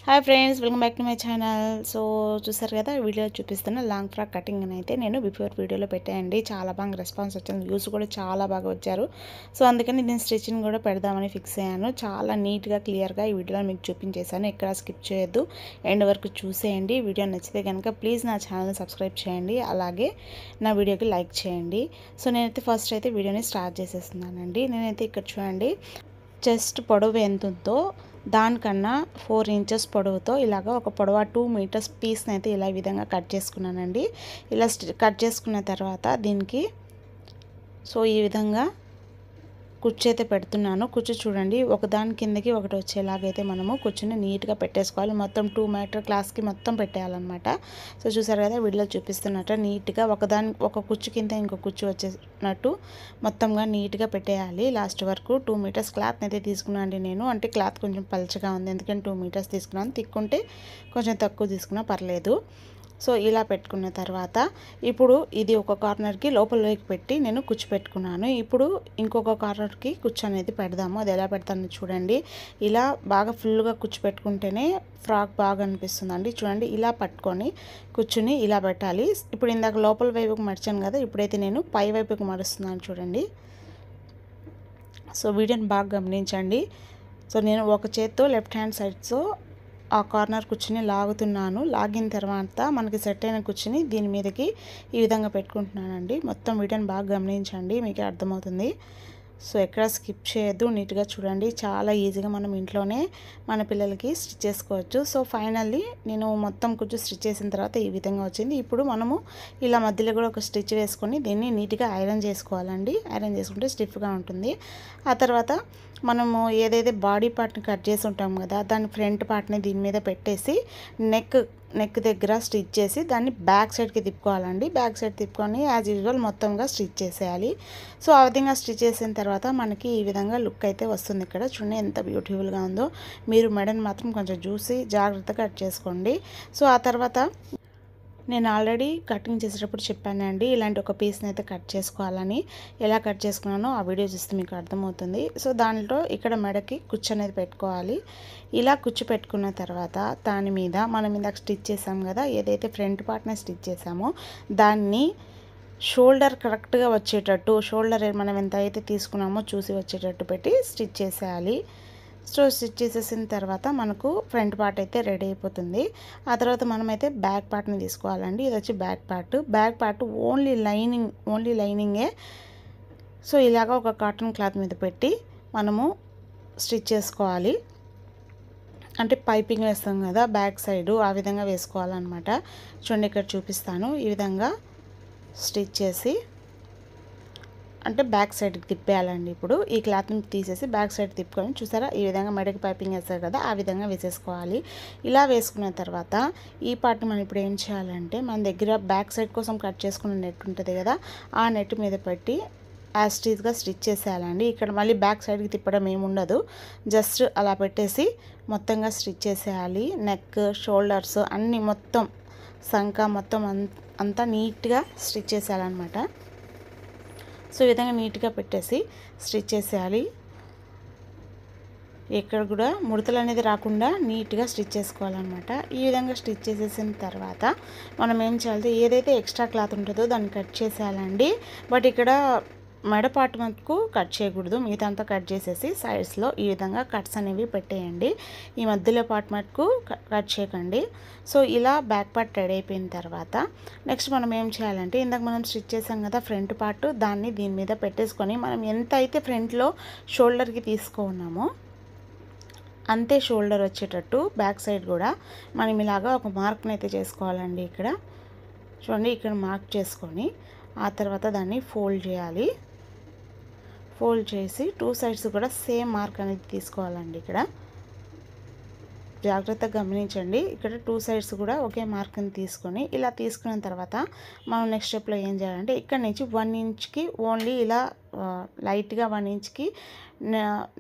Hi friends, welcome back to my channel. So చూసారు కదా, video చూపిస్తున్న లాంగ్ ఫ్రాక్ కటింగ్ అని అయితే నేను బిఫోర్ వీడియోలో పెట్టాయండి. చాలా బాగా రెస్పాన్స్ వచ్చింది, వ్యూస్ కూడా చాలా బాగా వచ్చారు. సో అందుకని నేను స్టిచ్చింగ్ కూడా పెడదామని ఫిక్స్ అయ్యాను. చాలా నీట్గా క్లియర్గా ఈ వీడియోలో మీకు చూపించేశాను. ఎక్కడ స్కిప్ చేయొద్దు, ఎండ్ వరకు చూసేయండి. వీడియో నచ్చితే కనుక ప్లీజ్ నా ఛానల్ని సబ్స్క్రైబ్ చేయండి, అలాగే నా వీడియోకి లైక్ చేయండి. సో నేనైతే ఫస్ట్ అయితే వీడియోని స్టార్ట్ చేసేస్తున్నానండి. నేనైతే ఇక్కడ చూడండి, చెస్ట్ పొడవు ఎంత ఉందో దానికన్నా 4 ఇంచెస్ పొడవుతో ఇలాగ ఒక పొడవ 2 మీటర్స్ పీస్ని అయితే ఇలా ఈ విధంగా కట్ చేసుకున్నానండి. ఇలా కట్ చేసుకున్న తర్వాత దీనికి ఈ విధంగా కుచ్చు అయితే పెడుతున్నాను. కుచ్చు చూడండి, ఒకదాని కిందకి ఒకటి వచ్చేలాగైతే మనము కుచ్చుని నీట్గా పెట్టేసుకోవాలి. మొత్తం 2 మీటర్ క్లాస్కి మొత్తం పెట్టేయాలన్నమాట. సో చూసారు కదా, వీడియోలో చూపిస్తున్నట్టు నీట్గా ఒక కుచ్చు కింద ఇంకో కుచ్చు వచ్చేసినట్టు మొత్తంగా నీట్గా పెట్టేయాలి. లాస్ట్ వరకు 2 మీటర్స్ క్లాత్ని అయితే తీసుకున్నాను అండి నేను. అంటే క్లాత్ కొంచెం పలుచగా ఉంది, ఎందుకంటే 2 మీటర్స్ తీసుకున్నాను. తిక్కుంటే కొంచెం తక్కువ తీసుకున్నా పర్లేదు. సో ఇలా పెట్టుకున్న తర్వాత ఇప్పుడు ఇది ఒక కార్నర్కి లోపలికి పెట్టి నేను కుచ్చు పెట్టుకున్నాను. ఇప్పుడు ఇంకొక కార్నర్కి కుచ్చు అనేది పెడదాము. అది ఎలా పెడతాను చూడండి. ఇలా బాగా ఫుల్గా కుచ్చు పెట్టుకుంటేనే ఫ్రాక్ బాగా అనిపిస్తుందండి. చూడండి, ఇలా పట్టుకొని కుచ్చుని ఇలా పెట్టాలి. ఇప్పుడు ఇందాక లోపల వైపుకి మడిచాను కదా, ఇప్పుడైతే నేను పై వైపుకి మరుస్తున్నాను చూడండి. సో వీడియోని బాగా గమనించండి. సో నేను ఒక చేత్తో లెఫ్ట్ హ్యాండ్ సైడ్తో ఆ కార్నర్ కుర్చీని లాగుతున్నాను. లాగిన తర్వాత మనకి సెట్ అయిన కుర్చీని దీని మీదకి ఈ విధంగా పెట్టుకుంటున్నానండి. మొత్తం వీడియోని బాగా గమనించండి, మీకు అర్థమవుతుంది. సో ఎక్కడ స్కిప్ చేయొద్దు, నీట్గా చూడండి. చాలా ఈజీగా మనం ఇంట్లోనే మన పిల్లలకి స్టిచ్ చేసుకోవచ్చు. సో ఫైనల్లీ నేను మొత్తం కుచ్చు స్టిచ్ చేసిన తర్వాత ఈ విధంగా వచ్చింది. ఇప్పుడు మనము ఇలా మధ్యలో కూడా ఒక స్టిచ్ వేసుకొని దీన్ని నీట్గా ఐరన్ చేసుకోవాలండి. ఐరన్ చేసుకుంటే స్టిఫ్గా ఉంటుంది. ఆ తర్వాత మనము ఏదైతే బాడీ పార్ట్ని కట్ చేసి ఉంటాం కదా, దాని ఫ్రంట్ పార్ట్ని దీని మీద పెట్టేసి నెక్ దగ్గర స్టిచ్ చేసి దాన్ని బ్యాక్ సైడ్కి తిప్పుకోవాలండి. బ్యాక్ సైడ్ తిప్పుకొని యాజ్ యూజువల్ మొత్తంగా స్టిచ్ చేసేయాలి. సో ఆ విధంగా స్టిచ్ చేసిన తర్వాత మనకి ఈ విధంగా లుక్ అయితే వస్తుంది. ఇక్కడ చూడండి ఎంత బ్యూటిఫుల్గా ఉందో. మీరు మెడని మాత్రం కొంచెం చూసి జాగ్రత్తగా కట్ చేసుకోండి. సో ఆ తర్వాత నేను ఆల్రెడీ కటింగ్ చేసేటప్పుడు చెప్పానండి, ఇలాంటి ఒక పీస్ని అయితే కట్ చేసుకోవాలని. ఎలా కట్ చేసుకున్నానో ఆ వీడియో చూస్తే మీకు అర్థమవుతుంది. సో దాంట్లో ఇక్కడ మెడకి కుచ్చు అనేది పెట్టుకోవాలి. ఇలా కుచ్చు పెట్టుకున్న తర్వాత దాని మీద మనం ఇందాక స్టిచ్ చేసాం కదా, ఏదైతే ఫ్రంట్ పార్ట్ని స్టిచ్ చేసామో దాన్ని షోల్డర్ కరెక్ట్గా వచ్చేటట్టు, షోల్డర్ మనం ఎంత అయితే తీసుకున్నామో చూసి వచ్చేటట్టు పెట్టి స్టిచ్ చేసేయాలి. సో స్టిచ్ చేసేసిన తర్వాత మనకు ఫ్రంట్ పార్ట్ అయితే రెడీ అయిపోతుంది. ఆ తర్వాత మనమైతే బ్యాక్ పార్ట్ని తీసుకోవాలండి. ఇది వచ్చి బ్యాక్ పార్ట్ ఓన్లీ లైనింగే. సో ఇలాగ ఒక కాటన్ క్లాత్ మీద పెట్టి మనము స్టిచ్ చేసుకోవాలి. అంటే పైపింగ్ వేస్తాం కదా బ్యాక్ సైడు, ఆ విధంగా వేసుకోవాలన్నమాట. చూడండి, ఇక్కడ చూపిస్తాను. ఈ విధంగా స్టిచ్ చేసి అంటే బ్యాక్ సైడ్కి తిప్పేయాలండి. ఇప్పుడు ఈ క్లాత్ని తీసేసి బ్యాక్ సైడ్ తిప్పుకొని చూసారా, ఈ విధంగా మెడకి పైపింగ్ వేస్తారు కదా, ఆ విధంగా వేసేసుకోవాలి. ఇలా వేసుకున్న తర్వాత ఈ పార్ట్ని మనం ఇప్పుడు ఏం చేయాలంటే, మన దగ్గర బ్యాక్ సైడ్ కోసం కట్ చేసుకున్న నెట్ ఉంటుంది కదా, ఆ నెట్ మీద పెట్టి యాస్టీజ్గా స్టిచ్ చేసేయాలండి. ఇక్కడ మళ్ళీ బ్యాక్ సైడ్కి తిప్పడం ఏముండదు, జస్ట్ అలా పెట్టేసి మొత్తంగా స్టిచ్ చేసేయాలి. నెక్, షోల్డర్స్ అన్నీ మొత్తం సంక మొత్తం అంతా నీట్గా స్టిచ్ చేసేయాలన్నమాట. సో ఈ విధంగా నీట్గా పెట్టేసి స్టిచ్ చేసేయాలి. ఎక్కడ కూడా ముడతలు అనేది రాకుండా నీట్గా స్టిచ్ చేసుకోవాలన్నమాట. ఈ విధంగా స్టిచ్ చేసేసిన తర్వాత మనం ఏం చేయాలి, ఏదైతే ఎక్స్ట్రా క్లాత్ ఉంటుందో దాన్ని కట్ చేసేయాలండి. బట్ ఇక్కడ మెడ పార్ట్ మటుకు కట్ చేయకూడదు, మిగతా అంతా కట్ చేసేసి సైడ్స్లో ఈ విధంగా కట్స్ అనేవి పెట్టేయండి. ఈ మధ్యలో పార్ట్ మటుకు కట్ చేయకండి. సో ఇలా బ్యాక్ పార్ట్ రెడీ అయిపోయిన తర్వాత నెక్స్ట్ మనం ఏం చేయాలంటే, ఇందాక మనం స్టిచ్ చేసాం కదా ఫ్రంట్ పార్ట్, దాన్ని దీని మీద పెట్టేసుకొని మనం ఎంత అయితే ఫ్రంట్లో షోల్డర్కి తీసుకున్నామో అంతే షోల్డర్ వచ్చేటట్టు బ్యాక్ సైడ్ కూడా మనం ఇలాగా ఒక మార్క్ని అయితే చేసుకోవాలండి. ఇక్కడ చూడండి, ఇక్కడ మార్క్ చేసుకొని ఆ తర్వాత దాన్ని ఫోల్డ్ చేయాలి. ఫోల్డ్ చేసి 2 సైడ్స్ కూడా సేమ్ మార్క్ అనేది తీసుకోవాలండి. ఇక్కడ జాగ్రత్తగా గమనించండి. ఇక్కడ 2 సైడ్స్ కూడా ఒకే మార్క్ని తీసుకొని ఇలా తీసుకున్న తర్వాత మనం నెక్స్ట్ స్టెప్లో ఏం చేయాలంటే, ఇక్కడ నుంచి 1 ఇంచ్కి ఓన్లీ ఇలా లైట్గా 1 ఇంచ్కి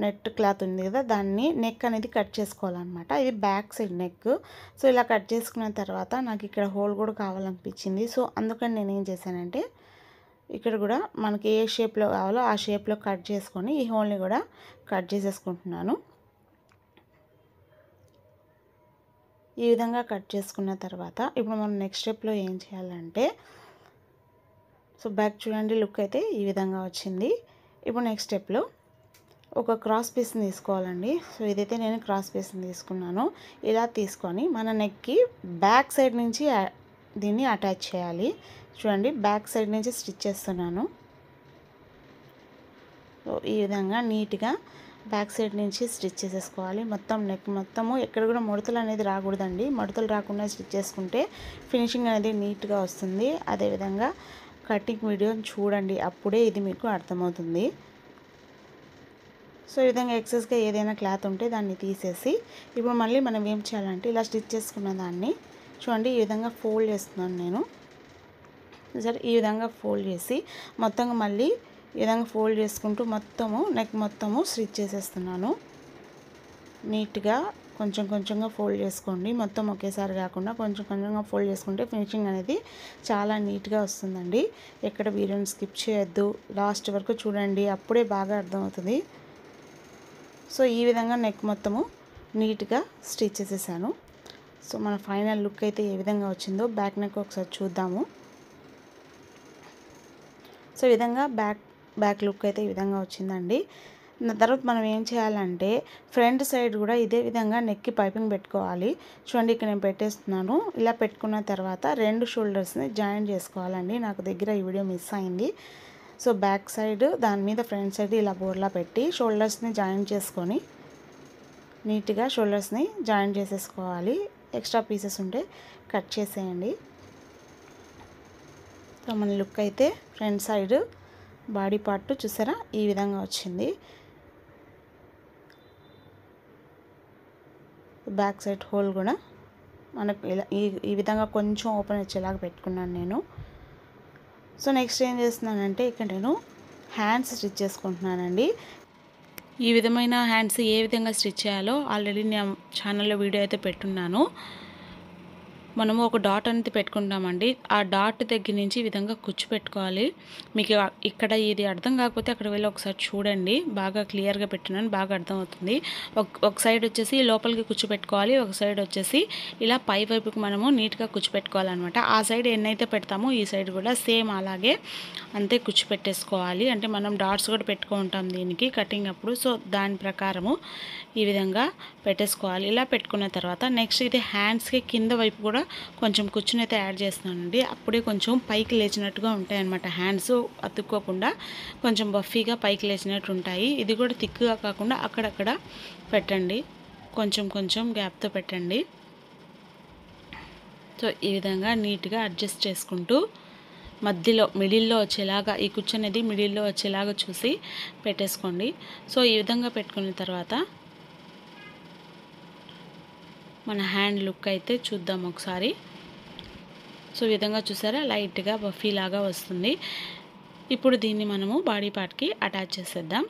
నెట్ క్లాత్ ఉంది కదా, దాన్ని నెక్ అనేది కట్ చేసుకోవాలన్నమాట. ఇది బ్యాక్ సైడ్ నెక్. సో ఇలా కట్ చేసుకున్న తర్వాత నాకు ఇక్కడ హోల్ కూడా కావాలనిపించింది. సో అందుకని నేను ఏం చేశానంటే, ఇక్కడ కూడా మనకి ఏ షేప్లో కావాలో ఆ షేప్లో కట్ చేసుకొని ఈ హోల్ని కూడా కట్ చేసేసుకుంటున్నాను. ఈ విధంగా కట్ చేసుకున్న తర్వాత ఇప్పుడు మనం నెక్స్ట్ స్టెప్లో ఏం చేయాలంటే, సో బ్యాక్ చూడండి, లుక్ అయితే ఈ విధంగా వచ్చింది. ఇప్పుడు నెక్స్ట్ స్టెప్లో ఒక క్రాస్ పీస్ని తీసుకోవాలండి. సో ఇదైతే నేను క్రాస్ పీస్ని తీసుకున్నాను. ఇలా తీసుకొని మన నెక్కి బ్యాక్ సైడ్ నుంచి దీన్ని అటాచ్ చేయాలి. చూడండి, బ్యాక్ సైడ్ నుంచి స్టిచ్ చేస్తున్నాను. సో ఈ విధంగా నీట్గా బ్యాక్ సైడ్ నుంచి స్టిచ్ చేసేసుకోవాలి. మొత్తం నెక్ మొత్తము ఎక్కడ కూడా ముడతలు అనేది రాకూడదండి. ముడతలు రాకుండా స్టిచ్ చేసుకుంటే ఫినిషింగ్ అనేది నీట్గా వస్తుంది. అదేవిధంగా కటింగ్ వీడియోని చూడండి, అప్పుడే ఇది మీకు అర్థమవుతుంది. సో ఈ విధంగా ఎక్సెస్గా ఏదైనా క్లాత్ ఉంటే దాన్ని తీసేసి ఇప్పుడు మళ్ళీ మనం ఏం చేయాలంటే, ఇలా స్టిచ్ చేసుకున్న దాన్ని చూడండి ఈ విధంగా ఫోల్డ్ చేస్తున్నాను నేను. సరే, ఈ విధంగా ఫోల్డ్ చేసి మొత్తంగా మళ్ళీ ఈ విధంగా ఫోల్డ్ చేసుకుంటూ మొత్తము నెక్ మొత్తము స్టిచ్ చేసేస్తున్నాను. నీట్గా కొంచెం కొంచెంగా ఫోల్డ్ చేసుకోండి. మొత్తం ఒకేసారి కాకుండా కొంచెం కొంచెంగా ఫోల్డ్ చేసుకుంటే ఫినిషింగ్ అనేది చాలా నీట్గా వస్తుందండి. ఎక్కడ వీడియోని స్కిప్ చేయొద్దు, లాస్ట్ వరకు చూడండి, అప్పుడే బాగా అర్థమవుతుంది. సో ఈ విధంగా నెక్ మొత్తము నీట్గా స్టిచ్ చేసేసాను. సో మన ఫైనల్ లుక్ అయితే ఏ విధంగా వచ్చిందో బ్యాక్ నెక్ ఒకసారి చూద్దాము. సో ఈ విధంగా బ్యాక్ లుక్ అయితే ఈ విధంగా వచ్చిందండి. తర్వాత మనం ఏం చేయాలంటే, ఫ్రంట్ సైడ్ కూడా ఇదే విధంగా నెక్కి పైపింగ్ పెట్టుకోవాలి. చూడండి, ఇక్కడ నేను పెట్టేస్తున్నాను. ఇలా పెట్టుకున్న తర్వాత 2 షోల్డర్స్ని జాయిన్ చేసుకోవాలండి. నాకు దగ్గర ఈ వీడియో మిస్ అయింది. సో బ్యాక్ సైడ్ దాని మీద ఫ్రంట్ సైడ్ ఇలా బోర్లా పెట్టి షోల్డర్స్ని జాయిన్ చేసుకొని నీట్గా షోల్డర్స్ని జాయిన్ చేసేసుకోవాలి. ఎక్స్ట్రా పీసెస్ ఉంటే కట్ చేసేయండి. సో మన లుక్ అయితే ఫ్రంట్ సైడ్ బాడీ పార్ట్ చూసారా ఈ విధంగా వచ్చింది. బ్యాక్ సైడ్ హోల్ కూడా మనకు ఇలా ఈ విధంగా కొంచెం ఓపెన్ వచ్చేలాగా పెట్టుకున్నాను నేను. సో నెక్స్ట్ ఏం చేస్తున్నానంటే, ఇక్కడ నేను హ్యాండ్స్ స్టిచ్ చేసుకుంటున్నానండి. ఈ విధమైన హ్యాండ్స్ ఏ విధంగా స్టిచ్ చేయాలో ఆల్రెడీ నేను ఛానల్లో వీడియో అయితే పెట్టున్నాను. మనము ఒక డాట్ అనేది పెట్టుకుంటామండి. ఆ డాట్ దగ్గర నుంచి ఈ విధంగా కుచ్చు పెట్టుకోవాలి. మీకు ఇక్కడ ఇది అర్థం కాకపోతే అక్కడ వెళ్ళి ఒకసారి చూడండి, బాగా క్లియర్గా పెట్టున్నాను, బాగా అర్థమవుతుంది. ఒక సైడ్ వచ్చేసి లోపలికి కుచ్చు పెట్టుకోవాలి, ఒక సైడ్ వచ్చేసి ఇలా పై వైపుకి మనము నీట్గా కుచ్చు పెట్టుకోవాలన్నమాట. ఆ సైడ్ ఎన్నైతే పెడతామో ఈ సైడ్ కూడా సేమ్ అలాగే అంతే కుచ్చు పెట్టేసుకోవాలి. అంటే మనం డాట్స్ కూడా పెట్టుకుంటాం దీనికి కటింగ్ అప్పుడు. సో దాని ప్రకారము ఈ విధంగా పెట్టేసుకోవాలి. ఇలా పెట్టుకున్న తర్వాత నెక్స్ట్ ఇది హ్యాండ్స్కి కింద వైపు కూడా కొంచెం కుచ్చుని అయితే యాడ్ చేస్తున్నానండి. అప్పుడే కొంచెం పైకి లేచినట్టుగా ఉంటాయి అన్నమాట. హ్యాండ్స్ అతుక్కోకుండా కొంచెం బఫీగా పైకి లేచినట్టు ఉంటాయి. ఇది కూడా థిక్గా కాకుండా అక్కడక్కడ పెట్టండి, కొంచెం కొంచెం గ్యాప్తో పెట్టండి. సో ఈ విధంగా నీట్గా అడ్జస్ట్ చేసుకుంటూ మధ్యలో మిడిల్లో వచ్చేలాగా ఈ కుచ్చు అనేది మిడిల్లో వచ్చేలాగా చూసి పెట్టేసుకోండి. సో ఈ విధంగా పెట్టుకున్న తర్వాత మన హ్యాండ్ లుక్ అయితే చూద్దాం ఒకసారి. సో ఈ విధంగా చూసారా లైట్గా బఫీ లాగా వస్తుంది. ఇప్పుడు దీన్ని మనము బాడీ పార్ట్కి అటాచ్ చేసేద్దాం.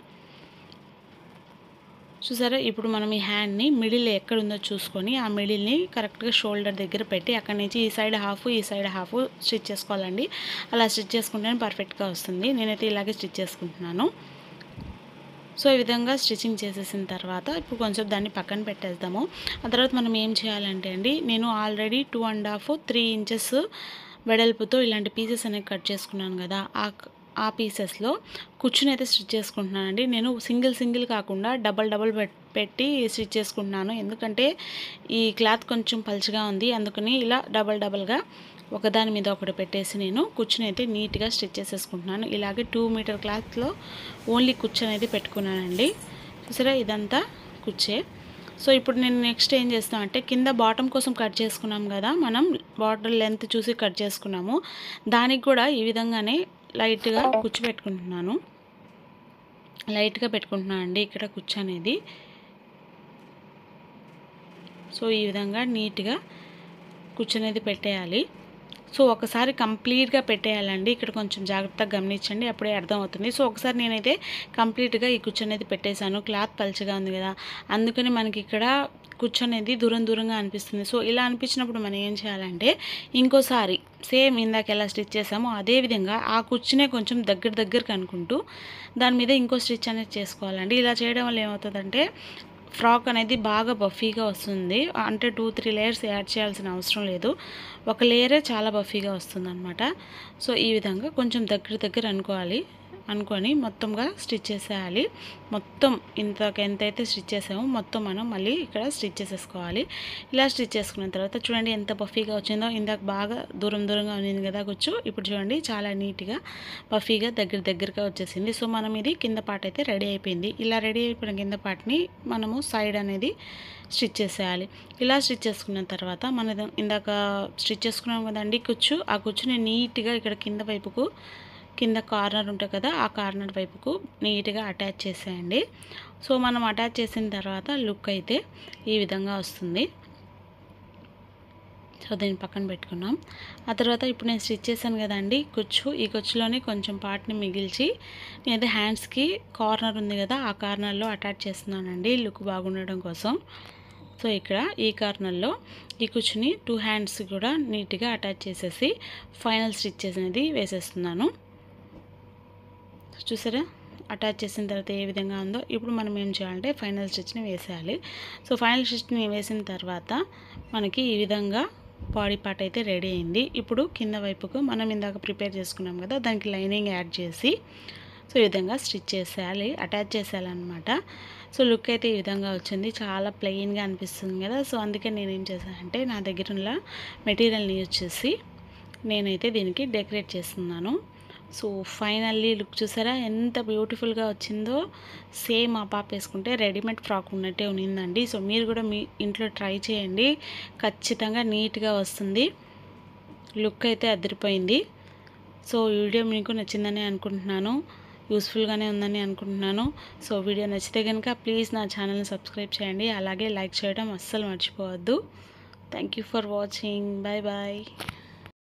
చూసారా, ఇప్పుడు మనం ఈ హ్యాండ్ని మిడిల్ ఎక్కడ ఉందో చూసుకొని ఆ మిడిల్ని కరెక్ట్గా షోల్డర్ దగ్గర పెట్టి అక్కడి నుంచి ఈ సైడ్ హాఫ్ ఈ సైడ్ హాఫ్ స్టిచ్ చేసుకోవాలండి. అలా స్టిచ్ చేసుకుంటేనే పర్ఫెక్ట్గా వస్తుంది. నేనైతే ఇలాగే స్టిచ్ చేసుకుంటున్నాను. సో ఈ విధంగా స్టిచ్చింగ్ చేసేసిన తర్వాత ఇప్పుడు కొంచెం దాన్ని పక్కన పెట్టేద్దాము. ఆ తర్వాత మనం ఏం చేయాలంటే అండి, నేను ఆల్రెడీ 2.5 3 ఇంచెస్ వెడల్పుతో ఇలాంటి పీసెస్ అనేవి కట్ చేసుకున్నాను కదా, ఆ పీసెస్లో కుచ్చుని అయితే స్టిచ్ చేసుకుంటున్నానండి. నేను సింగిల్ కాకుండా డబల్ పెట్టి స్టిచ్ చేసుకుంటున్నాను. ఎందుకంటే ఈ క్లాత్ కొంచెం పలుచగా ఉంది, అందుకని ఇలా డబల్గా ఒకదాని మీద ఒకటి పెట్టేసి నేను కుచ్చుని అయితే నీట్గా స్టిచ్ చేసేసుకుంటున్నాను. ఇలాగే 2 మీటర్ క్లాత్లో ఓన్లీ కుచ్చు అనేది పెట్టుకున్నానండి. చూసారా, ఇదంతా కుచ్చే. సో ఇప్పుడు నేను నెక్స్ట్ ఏం చేస్తాను అంటే, కింద బాటమ్ కోసం కట్ చేసుకున్నాం కదా, మనం బార్డర్ లెంత్ చూసి కట్ చేసుకున్నాము, దానికి కూడా ఈ విధంగానే లైట్గా కుచ్చు పెట్టుకుంటున్నాను. లైట్గా పెట్టుకుంటున్నాను అండి ఇక్కడ కుచ్చు అనేది. సో ఈ విధంగా నీట్గా కుచ్చు అనేది పెట్టేయాలి. సో ఒకసారి కంప్లీట్గా పెట్టేయాలండి. ఇక్కడ కొంచెం జాగ్రత్తగా గమనించండి, అప్పుడే అర్థమవుతుంది. సో ఒకసారి నేనైతే కంప్లీట్గా ఈ కుచ్చు అనేది పెట్టేశాను. క్లాత్ పలుచగా ఉంది కదా, అందుకని మనకి ఇక్కడ కుచ్చు అనేది దూరంగా అనిపిస్తుంది. సో ఇలా అనిపించినప్పుడు మనం ఏం చేయాలంటే, ఇంకోసారి సేమ్ ఇందాక ఎలా స్టిచ్ చేసామో అదేవిధంగా ఆ కుచ్చునే కొంచెం దగ్గరకు అనుకుంటూ దాని మీద ఇంకో స్టిచ్ అనేది చేసుకోవాలండి. ఇలా చేయడం వల్ల ఏమవుతుందంటే ఫ్రాక్ అనేది బాగా బఫీగా వస్తుంది. అంటే 2-3 లేయర్స్ యాడ్ చేయాల్సిన అవసరం లేదు. ఒక లేయరే చాలా బఫీగా వస్తుందన్నమాట. సో ఈ విధంగా కొంచెం దగ్గర అనుకొని మొత్తంగా స్టిచ్ చేసేయాలి. మొత్తం ఎంతైతే స్టిచ్ చేసామో మొత్తం మనం మళ్ళీ ఇక్కడ స్టిచ్ చేసేసుకోవాలి. ఇలా స్టిచ్ చేసుకున్న తర్వాత చూడండి ఎంత బఫీగా వచ్చిందో. ఇందాక బాగా దూరంగా ఉన్నింది కదా కుచ్చు, ఇప్పుడు చూడండి చాలా నీట్గా బఫీగా దగ్గరగా వచ్చేసింది. సో మనం ఇది కింద పార్ట్ అయితే రెడీ అయిపోయింది. ఇలా రెడీ అయిపోయిన కింద పార్ట్ని మనము సైడ్ అనేది స్టిచ్ చేసేయాలి. ఇలా స్టిచ్ చేసుకున్న తర్వాత మనం ఇందాక స్టిచ్ చేసుకున్నాం కదండి కుచ్చు, ఆ కుచ్చుని నీట్గా ఇక్కడ కింద కార్నర్ ఉంటుంది కదా, ఆ కార్నర్ వైపుకు నీట్గా అటాచ్ చేసేయండి. సో మనం అటాచ్ చేసిన తర్వాత లుక్ అయితే ఈ విధంగా వస్తుంది. సో దీన్ని పక్కన పెట్టుకున్నాం. ఆ తర్వాత ఇప్పుడు నేను స్టిచ్ చేశాను కదండి కుచ్చు, ఈ కుచ్చులోని కొంచెం పార్ట్ని మిగిల్చి నేనైతే హ్యాండ్స్కి కార్నర్ ఉంది కదా, ఆ కార్నర్లో అటాచ్ చేస్తున్నానండి లుక్ బాగుండడం కోసం. సో ఇక్కడ ఈ కార్నర్లో ఈ కుచ్చుని 2 హ్యాండ్స్ కూడా నీట్గా అటాచ్ చేసేసి ఫైనల్ స్టిచ్ అనేది వేసేస్తున్నాను. చూసారా అటాచ్ చేసిన తర్వాత ఏ విధంగా ఉందో. ఇప్పుడు మనం ఏం చేయాలంటే ఫైనల్ స్టిచ్ని వేసేయాలి. సో ఫైనల్ స్టిచ్ని వేసిన తర్వాత మనకి ఈ విధంగా బాడీ పార్ట్ అయితే రెడీ అయింది. ఇప్పుడు కింద వైపుకు మనం ఇందాక ప్రిపేర్ చేసుకున్నాం కదా, దానికి లైనింగ్ యాడ్ చేసి సో ఈ విధంగా స్టిచ్ చేసేయాలి, అటాచ్ చేసేయాలన్నమాట. సో లుక్ అయితే ఈ విధంగా వచ్చింది. చాలా ప్లెయిన్గా అనిపిస్తుంది కదా. సో అందుకే నేను ఏం చేశానంటే నా దగ్గర ఉన్న మెటీరియల్ని యూజ్ చేసి నేనైతే దీనికి డెకరేట్ చేస్తున్నాను. సో ఫైనల్లీ లుక్ చూసారా ఎంత బ్యూటిఫుల్గా వచ్చిందో. సేమ్ ఆ పాప వేసుకుంటే రెడీమేడ్ ఫ్రాక్ ఉన్నట్టే ఉన్నిందండి. సో మీరు కూడా మీ ఇంట్లో ట్రై చేయండి, ఖచ్చితంగా నీట్గా వస్తుంది. లుక్ అయితే అదిరిపోయింది. సో ఈ వీడియో మీకు నచ్చిందని అనుకుంటున్నాను, యూస్ఫుల్గానే ఉందని అనుకుంటున్నాను. సో వీడియో నచ్చితే కనుక ప్లీజ్ నా ఛానల్ని సబ్స్క్రైబ్ చేయండి, అలాగే లైక్ చేయడం అస్సలు మర్చిపోవద్దు. Thank you for watching. Bye bye.